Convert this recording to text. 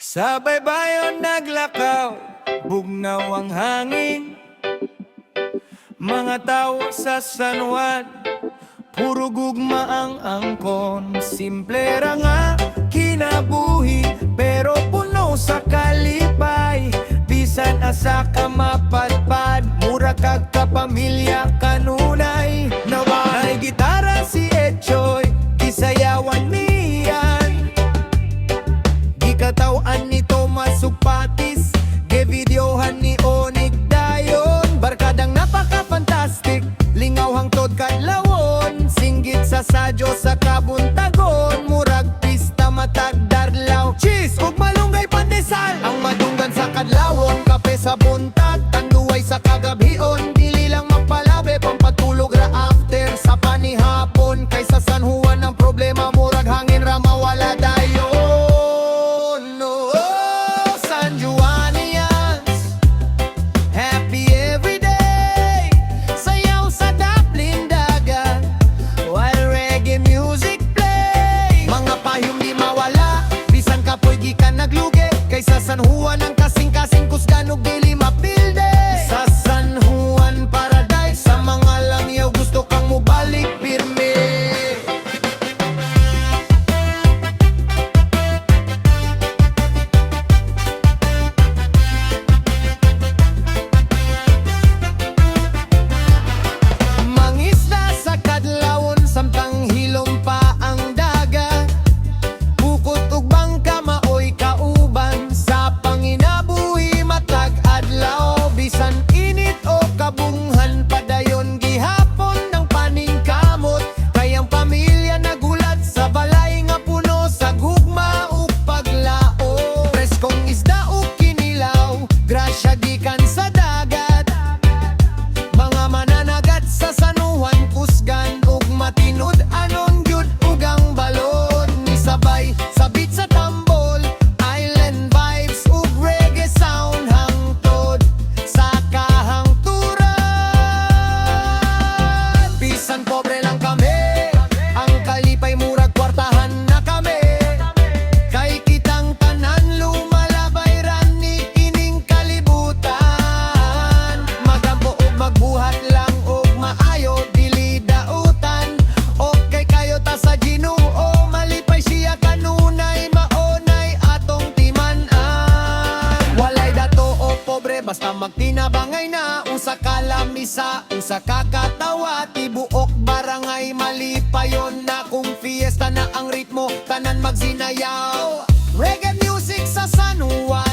Sa baybayon naglakaw, bugnaw ang hangin. Mga tao sa San Juan, puro gugma ang angkon. Simple ra nga kinabuhi, pero puno sa kalipay. Bisan asa ka mapadpad, mura kag kapamilya kanunay. Naway gitara si Echoy, gisayawan niyan. Gikatawan ni Tomas Ugpatis, ge-videohan ni Onig Dayon. Barkadang napaka-fantastic, lingaw hangtod kadlawon. Singgit sa sadyo sa kabuntagon, murag pista matag darlaw. Cheese ug malunggay pandesal, ang madunggan sa kadlawon. Kape sa buntag, tanduay sa kagabion. Dili lang magpalabe, pampatulog ra after sa panihapon. Kaysa San Juan ang problema, murag hangin ra mawala dayon. No, San Juanians, happy every day. Sayaw sa daplin dagat, while reggae music play. Mga payong di mawala, bisan kapoy gikan naglugi. Kaysa San Juan ang kasing-kasing kusgan ug dili mapilde. Sa San Juan paradise, sa mga langyaw gusto kang mubalik pirmi. Mangisda sa kadlawon, samtang hilom pa ang dagat. Bukod ug bangka maoy kauban, sa panginabuhi matag adlaw. Bisan init o kabunghan, padayon gihapon ng paningkamot. Kayang pamilya nagulat sa balay nga puno sa gugma ug paglao. Preskong isda ug kinilaw, grasya gikan sa dagat. Mga mananagat sa San Juan kusgan ug matinud anon gyud ug ang balod. Ni sabay sabit sa tambol, island vibes ug reggae sound hangtod sa kahangturan. Bisan pobre lang kami, ang kalipay murag kwartahan na kami. Kay kitang tanan lumalabay ran ni kining kalibutan. Magampo ug magbuhat lang ug maayo, dili dautan. Okay kayo ta sa Ginoo, malipay siya kanunay, maonay atong timan-an. Walay dato o pobre, basta magtinabangay na. Usa ka lamisa, usa ka katawa, tibuok barangay malipayon na. Kung fiesta na ang ritmo, tanan magsinayaw. Reggae music sa San Juan.